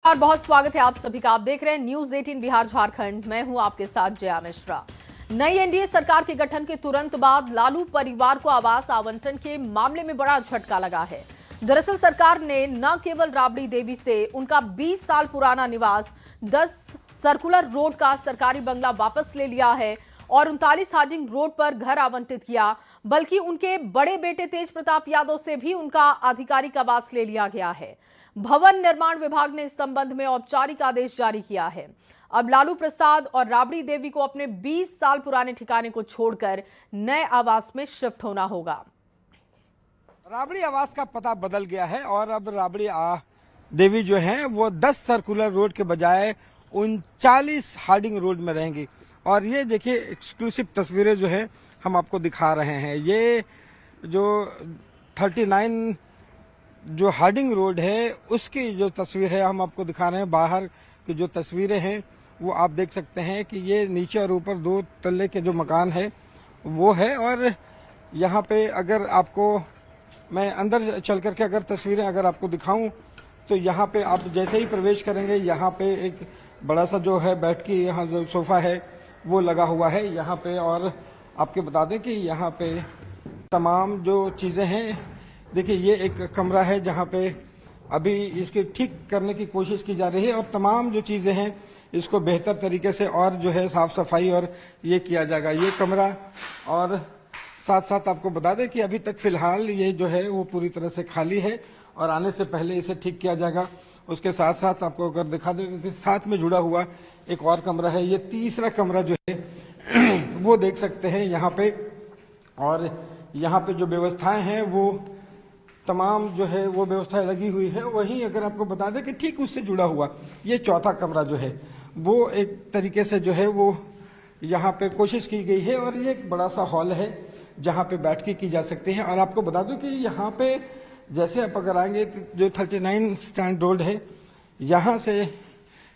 और बहुत स्वागत है आप सभी का। आप देख रहे हैं न्यूज 18 बिहार झारखंड। मैं हूं आपके साथ जया मिश्रा। नई एनडीए सरकार के गठन के तुरंत बाद लालू परिवार को आवास आवंटन के मामले में बड़ा झटका लगा है। दरअसल सरकार ने न केवल राबड़ी देवी से उनका 20 साल पुराना निवास 10 सर्कुलर रोड का सरकारी बंगला वापस ले लिया है और 39 हार्डिंग रोड पर घर आवंटित किया, बल्कि उनके बड़े बेटे तेज प्रताप यादव से भी उनका आधिकारिक आवास ले लिया गया है। भवन निर्माण विभाग ने इस संबंध में औपचारिक आदेश जारी किया है। अब लालू प्रसाद और राबड़ी देवी को अपने 20 साल पुराने ठिकाने को छोड़कर नए आवास में शिफ्ट होना होगा। राबड़ी आवास का पता बदल गया है और अब राबड़ी देवी जो हैं वो 10 सर्कुलर रोड के बजाय 39 हार्डिंग रोड में रहेंगी। और ये देखिए एक्सक्लूसिव तस्वीरें जो है हम आपको दिखा रहे हैं। ये जो 39 जो हार्डिंग रोड है उसकी जो तस्वीर है हम आपको दिखा रहे हैं। बाहर की जो तस्वीरें हैं वो आप देख सकते हैं कि ये नीचे और ऊपर 2 तल्ले के जो मकान है वो है। और यहाँ पे अगर आपको मैं अंदर चल करके अगर तस्वीरें अगर आपको दिखाऊं तो यहाँ पे आप जैसे ही प्रवेश करेंगे यहाँ पे एक बड़ा सा जो है बैठ के यहाँ जो सोफा है वो लगा हुआ है यहाँ पे। और आपके बता दें कि यहाँ पे तमाम जो चीज़ें हैं, देखिए ये एक कमरा है जहाँ पे अभी इसके ठीक करने की कोशिश की जा रही है और तमाम जो चीज़ें हैं इसको बेहतर तरीके से और जो है साफ सफाई और ये किया जाएगा ये कमरा। और साथ साथ आपको बता दें कि अभी तक फिलहाल ये जो है वो पूरी तरह से खाली है और आने से पहले इसे ठीक किया जाएगा। उसके साथ साथ आपको अगर दिखा दें कि साथ में जुड़ा हुआ एक और कमरा है, ये तीसरा कमरा जो है वो देख सकते हैं यहाँ पे। और यहाँ पे जो व्यवस्थाएं हैं वो तमाम जो है वो व्यवस्थाएं लगी हुई है। वहीं अगर आपको बता दें कि ठीक उससे जुड़ा हुआ ये चौथा कमरा जो है वो एक तरीके से जो है वो यहाँ पे कोशिश की गई है और ये एक बड़ा सा हॉल है जहाँ पे बैठक की जा सकती है। और आपको बता दूं कि यहाँ पे जैसे आप अगर आएंगे तो जो 39 स्टैंड रोड है यहाँ से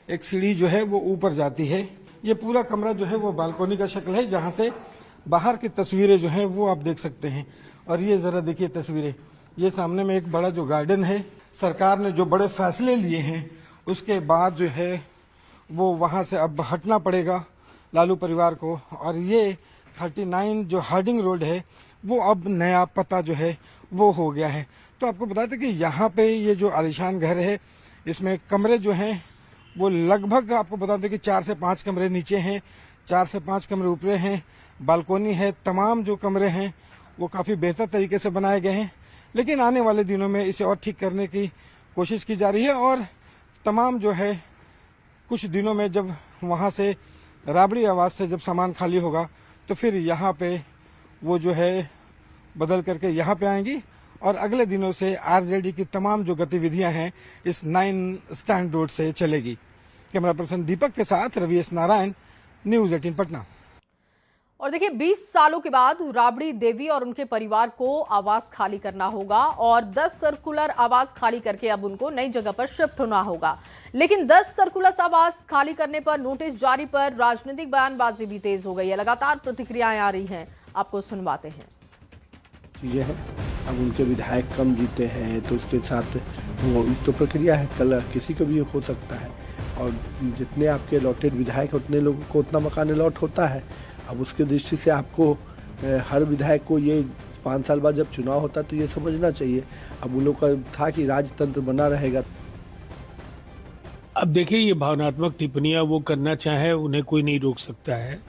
एक सीढ़ी जो है वो ऊपर जाती है। ये पूरा कमरा जो है वो बालकोनी का शक्ल है जहाँ से बाहर की तस्वीरें जो हैं वो आप देख सकते हैं। और ये ज़रा देखिए तस्वीरें, ये सामने में एक बड़ा जो गार्डन है। सरकार ने जो बड़े फैसले लिए हैं उसके बाद जो है वो वहाँ से अब हटना पड़ेगा लालू परिवार को। और ये 39 जो हार्डिंग रोड है वो अब नया पता जो है वो हो गया है। तो आपको बता दें कि यहाँ पे ये जो आलीशान घर है इसमें कमरे जो हैं वो लगभग आपको बता दें कि 4 से 5 कमरे नीचे हैं, 4 से 5 कमरे ऊपर हैं, बालकोनी है। तमाम जो कमरे हैं वो काफ़ी बेहतर तरीके से बनाए गए हैं, लेकिन आने वाले दिनों में इसे और ठीक करने की कोशिश की जा रही है। और तमाम जो है कुछ दिनों में जब वहाँ से राबड़ी आवास से जब सामान खाली होगा तो फिर यहाँ पे वो जो है बदल करके यहाँ पे आएंगी और अगले दिनों से आरजेडी की तमाम जो गतिविधियां हैं इस 9 स्टैंड रोड से चलेगी। कैमरा पर्सन दीपक के साथ रवि एस नारायण, न्यूज 18 पटना। और देखिए 20 सालों के बाद राबड़ी देवी और उनके परिवार को आवास खाली करना होगा और 10 सर्कुलर आवास खाली करके अब उनको नई जगह पर शिफ्ट होना होगा। लेकिन 10 सर्कुलर आवास खाली करने पर नोटिस जारी पर राजनीतिक बयानबाजी भी तेज हो गई है। लगातार प्रतिक्रियाएं आ रही हैं, आपको सुनवाते हैं। चीजें हैं, अब उनके विधायक कम जीते हैं तो उसके साथ वो तो प्रक्रिया है, कल किसी को भी हो सकता है। और जितने आपके अलॉटेड विधायक हैं उतने लोगों को उतना मकान अलॉट होता है। अब उसके दृष्टि से आपको हर विधायक को ये 5 साल बाद जब चुनाव होता है तो ये समझना चाहिए। अब उन लोग का था कि राजतंत्र बना रहेगा। अब देखिए ये भावनात्मक टिप्पणियां वो करना चाहे उन्हें कोई नहीं रोक सकता है,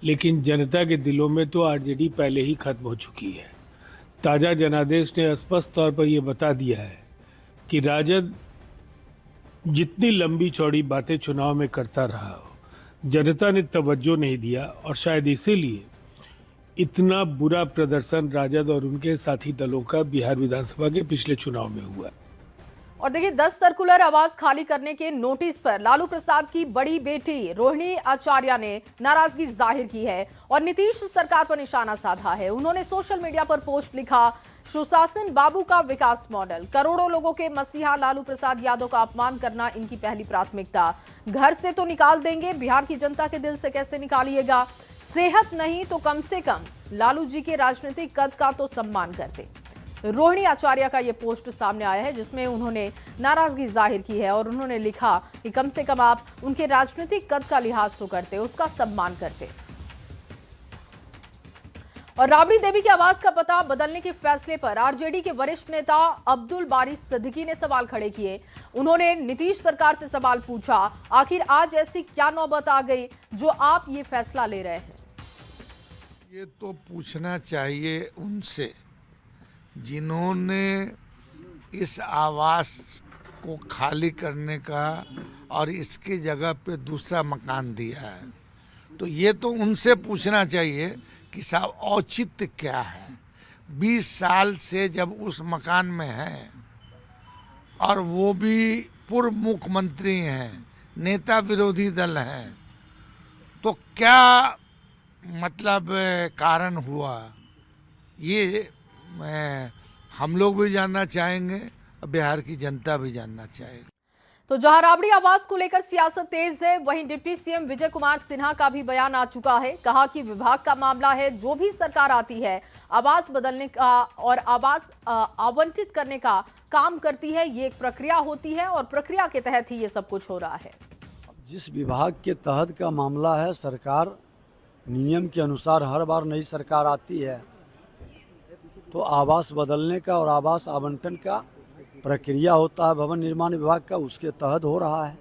लेकिन जनता के दिलों में तो आरजेडी पहले ही खत्म हो चुकी है। ताज़ा जनादेश ने स्पष्ट तौर पर यह बता दिया है कि राजद जितनी लंबी चौड़ी बातें चुनाव में करता रहा हो, जनता ने तवज्जो नहीं दिया और शायद इसीलिए इतना बुरा प्रदर्शन राजद और उनके साथी दलों का बिहार विधानसभा के पिछले चुनाव में हुआ। और देखिए 10 सर्कुलर आवास खाली करने के नोटिस पर लालू प्रसाद की बड़ी बेटी रोहिणी आचार्य ने नाराजगी जाहिर की है और नीतीश सरकार पर निशाना साधा है। उन्होंने सोशल मीडिया पर पोस्ट लिखा, सुशासन बाबू का विकास मॉडल, करोड़ों लोगों के मसीहा लालू प्रसाद यादव का अपमान करना इनकी पहली प्राथमिकता। घर से तो निकाल देंगे, बिहार की जनता के दिल से कैसे निकालिएगा। सेहत नहीं तो कम से कम लालू जी के राजनीतिक कद का तो सम्मान करते। रोहिणी आचार्य का ये पोस्ट सामने आया है जिसमें उन्होंने नाराजगी जाहिर की है और उन्होंने लिखा कि कम से कम आप उनके राजनीतिक कद का लिहाज तो करते, उसका सम्मान करते। और राबड़ी देवी के आवास का पता बदलने के फैसले पर आरजेडी के वरिष्ठ नेता अब्दुल बारी सिद्दीकी ने सवाल खड़े किए। उन्होंने नीतीश सरकार से सवाल पूछा, आखिर आज ऐसी क्या नौबत आ गई जो आप ये फैसला ले रहे हैं? ये तो पूछना चाहिए उनसे जिन्होंने इस आवास को खाली करने का और इसकी जगह पे दूसरा मकान दिया है। तो ये तो उनसे पूछना चाहिए कि साहब औचित्य क्या है। 20 साल से जब उस मकान में है और वो भी पूर्व मुख्यमंत्री हैं, नेता विरोधी दल हैं, तो क्या मतलब कारण हुआ, ये हम लोग भी जानना चाहेंगे और बिहार की जनता भी जानना चाहेगी। तो जहां राबड़ी आवास को लेकर सियासत तेज है, वहीं डिप्टी सीएम विजय कुमार सिन्हा का भी बयान आ चुका है। कहा कि विभाग का मामला है, जो भी सरकार आती है आवास बदलने का और आवास आवंटित करने का काम करती है, ये एक प्रक्रिया होती है और प्रक्रिया के तहत ही ये सब कुछ हो रहा है। जिस विभाग के तहत का मामला है, सरकार नियम के अनुसार हर बार नई सरकार आती है तो आवास बदलने का और आवास आवंटन का प्रक्रिया होता है भवन निर्माण विभाग का, उसके तहत हो रहा है।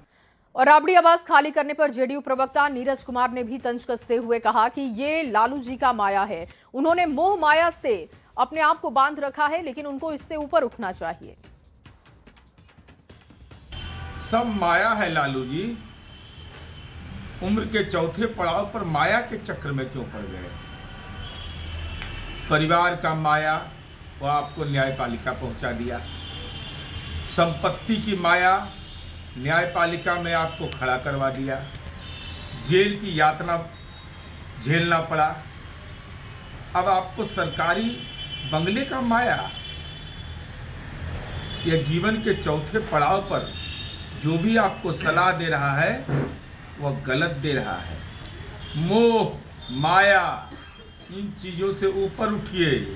और राबड़ी आवास खाली करने पर जेडीयू प्रवक्ता नीरज कुमार ने भी तंज कसते हुए कहा कि ये लालू जी का माया है। उन्होंने मोह माया से अपने आप को बांध रखा है, लेकिन उनको इससे ऊपर उठना चाहिए। सब माया है लालू जी। उम्र के चौथे पड़ाव पर माया के चक्र में क्यों पड़ गए? परिवार का माया वो आपको न्यायपालिका पहुंचा दिया। संपत्ति की माया न्यायपालिका में आपको खड़ा करवा दिया। जेल की यातना झेलना पड़ा। अब आपको सरकारी बंगले का माया, यह जीवन के चौथे पड़ाव पर जो भी आपको सलाह दे रहा है वह गलत दे रहा है। मोह माया इन चीजों से ऊपर उठिए।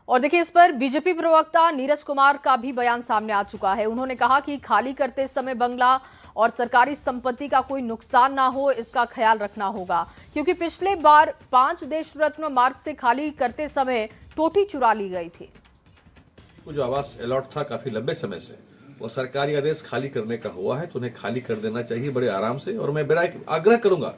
और देखिए, इस पर बीजेपी प्रवक्ता नीरज कुमार का भी बयान सामने आ चुका है। उन्होंने कहा कि खाली करते समय बंगला और सरकारी संपत्ति का कोई नुकसान ना हो, इसका ख्याल रखना होगा, क्योंकि पिछले बार 5 देश रत्न मार्ग से खाली करते समय टोटी चुरा ली गई थी। जो आवास अलॉट था काफी लंबे समय से, वो सरकारी आदेश खाली करने का हुआ है तो उन्हें खाली कर देना चाहिए बड़े आराम से। और मैं बड़ा आग्रह करूंगा,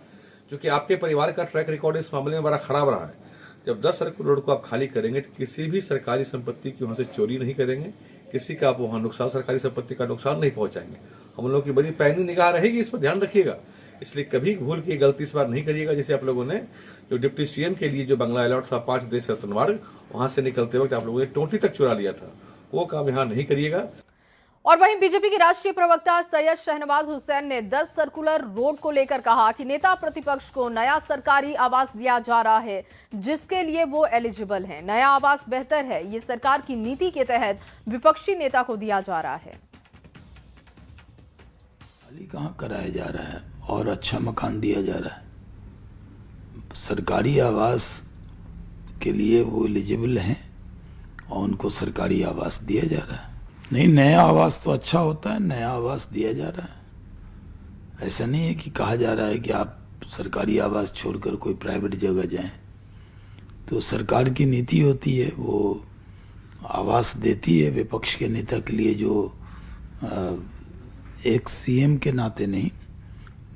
क्योंकि आपके परिवार का ट्रैक रिकॉर्ड इस मामले में बड़ा खराब रहा है। जब 10 सर्कुलर रोड को आप खाली करेंगे तो किसी भी सरकारी संपत्ति की वहां से चोरी नहीं करेंगे, किसी का आप वहां नुकसान, सरकारी संपत्ति का नुकसान नहीं पहुंचाएंगे। हम लोगों की बड़ी पैनी निगाह रहेगी, इस पर ध्यान रखिएगा। इसलिए कभी भूल की गलती इस बार नहीं करिएगा। जैसे आप लोगों ने जो डिप्टी सीएम के लिए जो बंगला अलॉट था 5 देश रत्न मार्ग, वहां से निकलते वक्त आप लोगों ने टोटी तक चुरा लिया था, वो काम यहाँ नहीं करिएगा। और वहीं बीजेपी के राष्ट्रीय प्रवक्ता सैयद शहनवाज हुसैन ने 10 सर्कुलर रोड को लेकर कहा कि नेता प्रतिपक्ष को नया सरकारी आवास दिया जा रहा है जिसके लिए वो एलिजिबल हैं। नया आवास बेहतर है, ये सरकार की नीति के तहत विपक्षी नेता को दिया जा रहा है। खाली कहाँ कराया जा रहा है और अच्छा मकान दिया जा रहा है। सरकारी आवास के लिए वो एलिजिबल हैं और उनको सरकारी आवास दिया जा रहा है। नहीं, नया आवास तो अच्छा होता है, नया आवास दिया जा रहा है। ऐसा नहीं है कि कहा जा रहा है कि आप सरकारी आवास छोड़कर कोई प्राइवेट जगह जाएं। तो सरकार की नीति होती है, वो आवास देती है विपक्ष के नेता के लिए, जो एक सीएम के नाते नहीं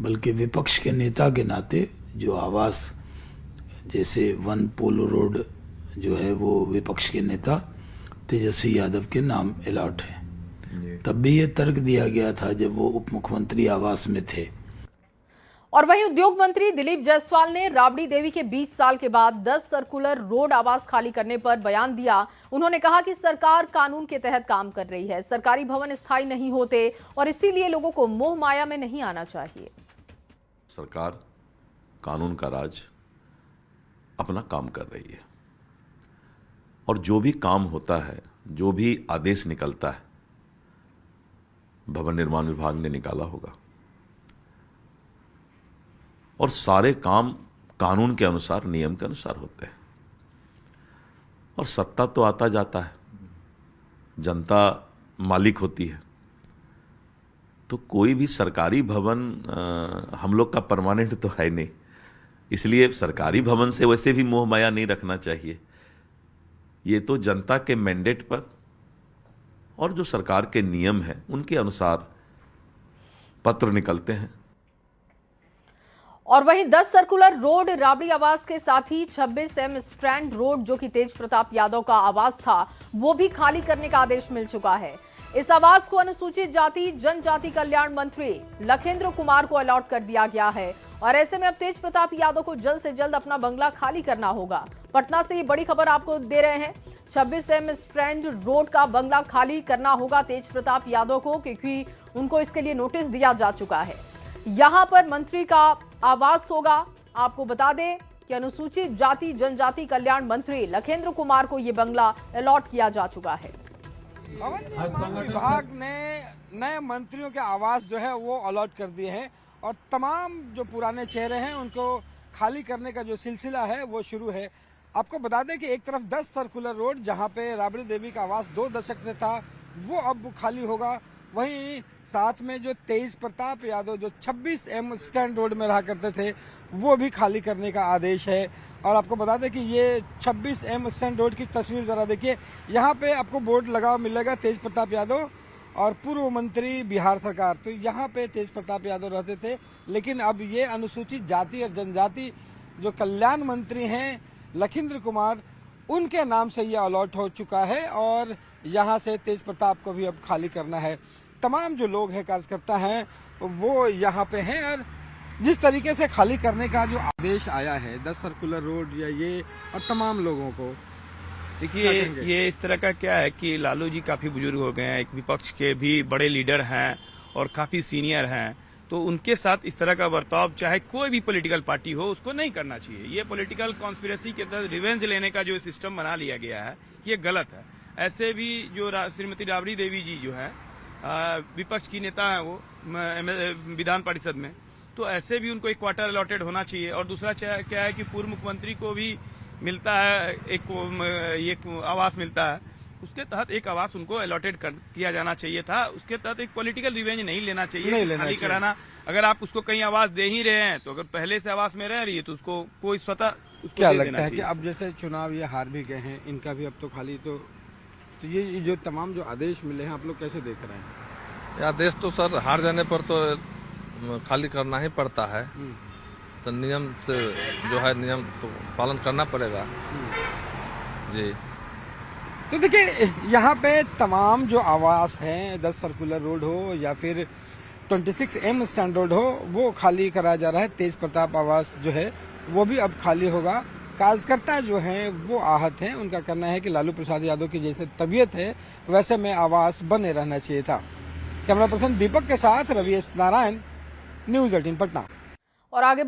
बल्कि विपक्ष के नेता के नाते जो आवास, जैसे वन पोलो रोड जो है वो विपक्ष के नेता तेजस्वी यादव के नाम अलॉट है। तब भी ये तर्क दिया गया था जब वो उप मुख्यमंत्री आवास में थे। और वहीं उद्योग मंत्री दिलीप जायसवाल ने राबड़ी देवी के 20 साल के बाद 10 सर्कुलर रोड आवास खाली करने पर बयान दिया। उन्होंने कहा कि सरकार कानून के तहत काम कर रही है, सरकारी भवन स्थायी नहीं होते और इसीलिए लोगों को मोह माया में नहीं आना चाहिए। सरकार कानून का राज अपना काम कर रही है और जो भी काम होता है, जो भी आदेश निकलता है, भवन निर्माण विभाग ने निकाला होगा और सारे काम कानून के अनुसार, नियम के अनुसार होते हैं। और सत्ता तो आता जाता है, जनता मालिक होती है, तो कोई भी सरकारी भवन हम लोग का परमानेंट तो है नहीं, इसलिए सरकारी भवन से वैसे भी मोह माया नहीं रखना चाहिए। ये तो जनता के मैंडेट पर और जो सरकार के नियम हैं उनके अनुसार पत्र निकलते हैं। और वहीं 10 सर्कुलर रोड राबड़ी आवास के साथ ही 26M स्ट्रैंड रोड जो कि तेज प्रताप यादव का आवास था, वो भी खाली करने का आदेश मिल चुका है। इस आवास को अनुसूचित जाति जनजाति कल्याण मंत्री लखेंद्र कुमार को अलॉट कर दिया गया है और ऐसे में अब तेज प्रताप यादव को जल्द से जल्द अपना बंगला खाली करना होगा। पटना से ये बड़ी खबर आपको दे रहे हैं। 26M स्ट्रैंड रोड का बंगला खाली करना होगा तेज प्रताप यादव को, क्योंकि उनको इसके लिए नोटिस दिया जा चुका है। यहां पर मंत्री का आवास होगा। आपको बता दें कि अनुसूचित जाति जनजाति कल्याण मंत्री लखेंद्र कुमार को यह बंगला अलॉट किया जा चुका है। भवन निर्माण विभाग ने नए मंत्रियों के आवास जो है वो अलॉट कर दिए हैं और तमाम जो पुराने चेहरे हैं उनको खाली करने का जो सिलसिला है वो शुरू है। आपको बता दें कि एक तरफ 10 सर्कुलर रोड जहां पे राबड़ी देवी का आवास 2 दशक से था वो अब खाली होगा। वहीं साथ में जो तेज प्रताप यादव जो 26M स्टैंड रोड में रहा करते थे वो भी खाली करने का आदेश है। और आपको बता दें कि ये 26M स्टैंड रोड की तस्वीर जरा देखिए, यहाँ पे आपको बोर्ड लगा मिलेगा तेज प्रताप यादव और पूर्व मंत्री बिहार सरकार। तो यहाँ पे तेज प्रताप यादव रहते थे, लेकिन अब ये अनुसूचित जाति और जनजाति जो कल्याण मंत्री हैं लखेंद्र कुमार, उनके नाम से ये अलॉट हो चुका है और यहाँ से तेज प्रताप को भी अब खाली करना है। तमाम जो लोग हैं कार्यकर्ता हैं वो यहाँ पे हैं और जिस तरीके से खाली करने का जो आदेश आया है 10 सर्कुलर रोड या ये और तमाम लोगों को, देखिए ये इस तरह का क्या है कि लालू जी काफी बुजुर्ग हो गए हैं, एक विपक्ष के भी बड़े लीडर हैं और काफी सीनियर हैं, तो उनके साथ इस तरह का बर्ताव चाहे कोई भी पॉलिटिकल पार्टी हो उसको नहीं करना चाहिए। ये पॉलिटिकल कॉन्स्पिरेसी के तहत रिवेंज लेने का जो सिस्टम बना लिया गया है ये गलत है। ऐसे भी जो श्रीमती राबड़ी देवी जी जो है विपक्ष की नेता है वो विधान परिषद में, तो ऐसे भी उनको एक क्वार्टर अलॉटेड होना चाहिए। और दूसरा क्या है कि पूर्व मुख्यमंत्री को भी मिलता है एक आवास मिलता है, उसके तहत एक आवास उनको अलॉटेड किया जाना चाहिए था। उसके तहत एक पॉलिटिकल रिवेंज नहीं लेना चाहिए, खाली कराना। अगर आप उसको कहीं आवास दे ही रहे हैं तो अगर पहले से आवास में रह रही है तो उसको कोई स्वतः उसको क्या दे लगता देना है कि चाहिए। अब जैसे चुनाव ये हार भी गए हैं, इनका भी अब तो खाली तो ये जो तमाम जो आदेश मिले हैं आप लोग कैसे देख रहे हैं? ये आदेश तो सर हार जाने पर तो खाली करना ही पड़ता है, तो नियम से जो है नियम तो पालन करना पड़ेगा जी। तो देखिए यहाँ पे तमाम जो आवास हैं 10 सर्कुलर रोड हो या फिर 26M स्टैंड रोड हो वो खाली कराया जा रहा है। तेज प्रताप आवास जो है वो भी अब खाली होगा। कार्यकर्ता जो हैं वो आहत हैं, उनका कहना है कि लालू प्रसाद यादव की जैसे तबीयत है वैसे में आवास बने रहना चाहिए था। कैमरा पर्सन दीपक के साथ रवि एस नारायण, न्यूज़ 18 पटना। और आगे